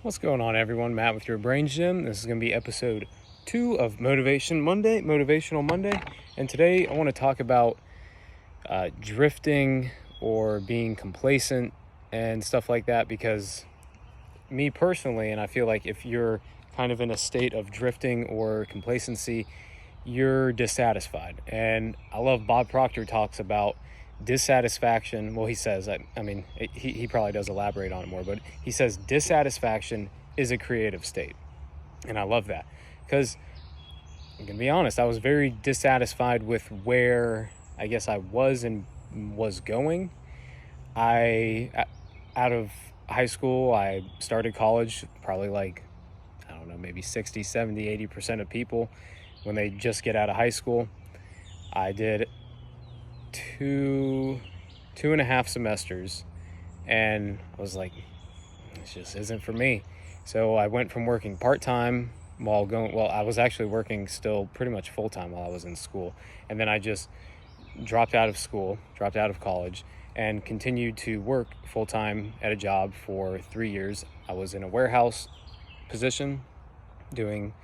What's going on, everyone? Matt with your Brain Gym. This is going to be episode 2 of Motivational Monday. And today I want to talk about drifting or being complacent and stuff like that, because me personally, and I feel like if you're kind of in a state of drifting or complacency, you're dissatisfied. And I love Bob Proctor talks about dissatisfaction. Well, he says, he probably does elaborate on it more, but he says dissatisfaction is a creative state. And I love that because I'm going to be honest, I was very dissatisfied with where I guess I was and was going. Out of high school, I started college, probably like, I don't know, maybe 60, 70, 80% of people when they just get out of high school. I did two and a half semesters, and I was like, this just isn't for me. So I went from working part-time I was actually working still pretty much full-time while I was in school, and then I just dropped out of college, and continued to work full-time at a job for 3 years. I was in a warehouse position doing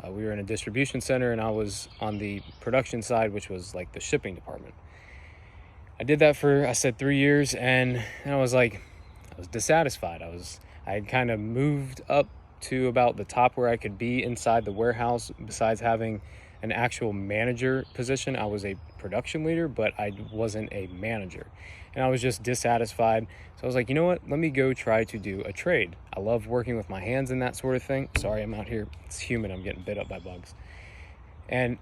we were in a distribution center, and I was on the production side, which was like the shipping department. I did that for, I said, 3 years, and I was like, I was dissatisfied. I had kind of moved up to about the top where I could be inside the warehouse. Besides having an actual manager position, I was a production leader, but I wasn't a manager, and I was just dissatisfied. So I was like, you know what? Let me go try to do a trade. I love working with my hands and that sort of thing. Sorry, I'm out here. It's humid. I'm getting bit up by bugs. And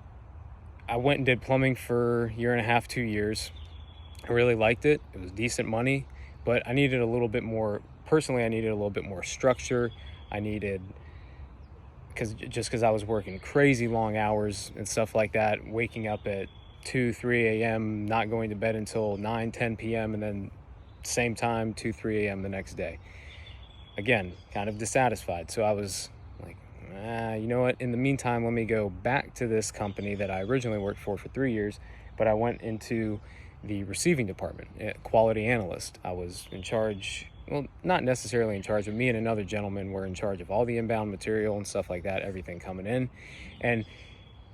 I went and did plumbing for a year and a half, 2 years. I really liked it. It was decent money, but I needed a little bit more. Personally, I needed a little bit more structure. Because I was working crazy long hours and stuff like that, waking up at 2, 3 a.m., not going to bed until 9, 10 p.m., and then same time, 2, 3 a.m. the next day. Again, kind of dissatisfied. So I was like, you know what? In the meantime, let me go back to this company that I originally worked for 3 years, but I went into the receiving department, quality analyst. I was in charge, well, not necessarily in charge, but me and another gentleman were in charge of all the inbound material and stuff like that, everything coming in. And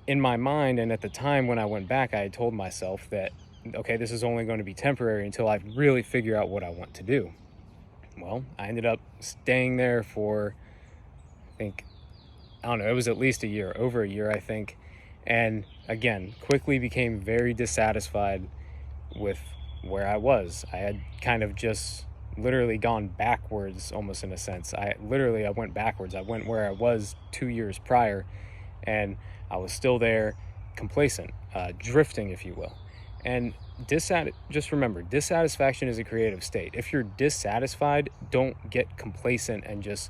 in my mind, and at the time when I went back, I had told myself that, okay, this is only going to be temporary until I really figure out what I want to do. Well, I ended up staying there for, I don't know, it was at least a year, over a year, I think. And again, quickly became very dissatisfied with where I was. I had kind of just literally gone backwards, almost, in a sense. I went backwards. I went where I was 2 years prior, and I was still there, complacent, drifting, if you will. And just remember, dissatisfaction is a creative state. If you're dissatisfied, don't get complacent and just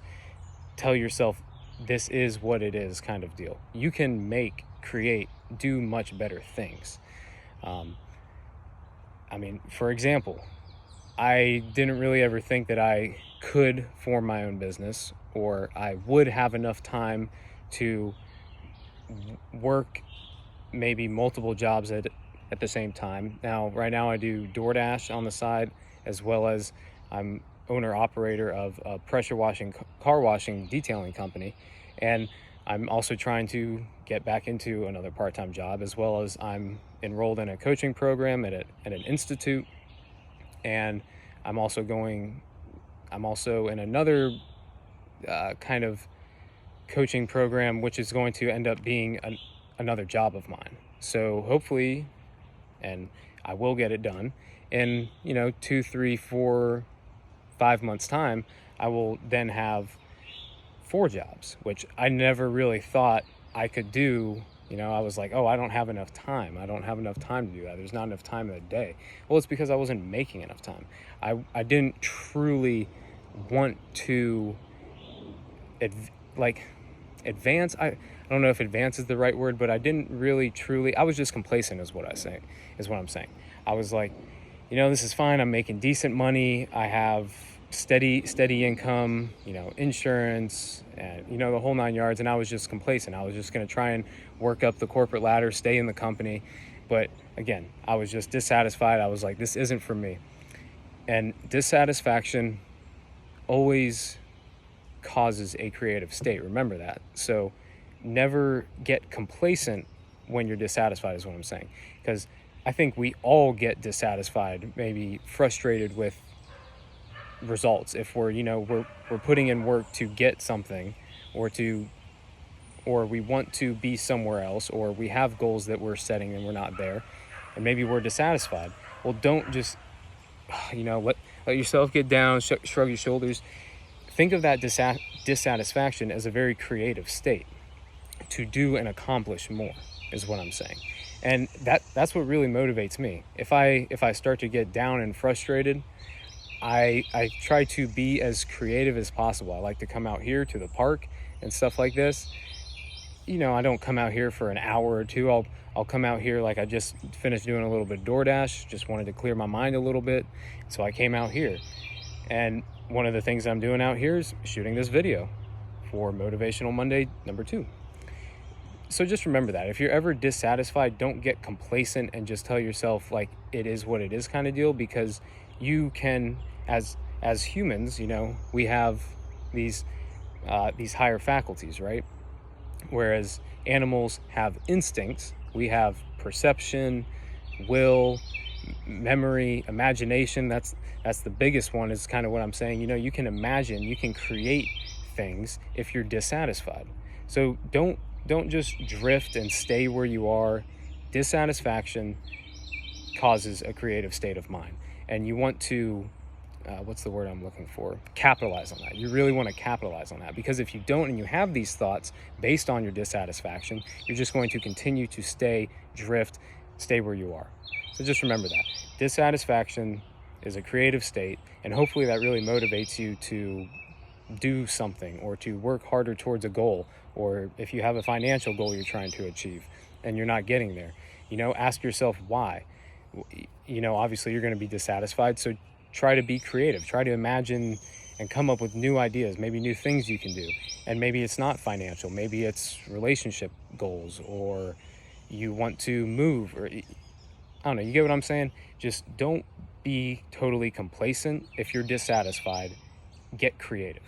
tell yourself this is what it is, kind of deal. You can create, do much better things. For example, I didn't really ever think that I could form my own business, or I would have enough time to work maybe multiple jobs at the same time. Now, right now I do DoorDash on the side, as well as I'm owner-operator of a pressure washing, car washing, detailing company. And I'm also trying to get back into another part-time job, as well as I'm enrolled in a coaching program at an institute. And I'm also in another kind of coaching program, which is going to end up being another job of mine. So hopefully, and I will get it done in 2, 3, 4, 5 months time, I will then have 4 jobs, which I never really thought I could do. I was like, I don't have enough time. I don't have enough time to do that. There's not enough time in the day. Well, it's because I wasn't making enough time. I didn't truly want to advance. I don't know if advance is the right word, but I didn't really truly, I was just complacent is what I'm saying. I was like, this is fine. I'm making decent money. I have steady income, insurance, and the whole 9 yards. And I was just complacent. I was just going to try and work up the corporate ladder, stay in the company. But again, I was just dissatisfied. I was like, this isn't for me. And dissatisfaction always causes a creative state. Remember that. So never get complacent when you're dissatisfied is what I'm saying. Because I think we all get dissatisfied, maybe frustrated with results if we're putting in work to get something, or we want to be somewhere else, or we have goals that we're setting and we're not there, and maybe we're dissatisfied. Well, don't just let yourself get down, shrug your shoulders. Think of that dissatisfaction as a very creative state to do and accomplish more, is what I'm saying. And that's what really motivates me. If I start to get down and frustrated, I try to be as creative as possible. I like to come out here to the park and stuff like this. I don't come out here for an hour or two. I'll come out here, like I just finished doing a little bit of DoorDash, just wanted to clear my mind a little bit. So I came out here. And one of the things I'm doing out here is shooting this video for Motivational Monday number 2. So just remember that. If you're ever dissatisfied, don't get complacent and just tell yourself like it is what it is kind of deal, because you can, as humans, we have these higher faculties, right? Whereas animals have instincts, we have perception, will, memory, imagination. That's the biggest one, is kind of what I'm saying. You can imagine, you can create things if you're dissatisfied. So don't just drift and stay where you are. Dissatisfaction causes a creative state of mind, and you want to what's the word I'm looking for? Capitalize on that. You really want to capitalize on that, because if you don't and you have these thoughts based on your dissatisfaction, you're just going to continue to stay where you are. So just remember that. Dissatisfaction is a creative state, and hopefully that really motivates you to do something or to work harder towards a goal, or if you have a financial goal you're trying to achieve and you're not getting there, ask yourself why. Obviously you're going to be dissatisfied, so try to be creative. Try to imagine and come up with new ideas, maybe new things you can do. And maybe it's not financial, maybe it's relationship goals, or you want to move, or I don't know, you get what I'm saying? Just don't be totally complacent. If you're dissatisfied, get creative.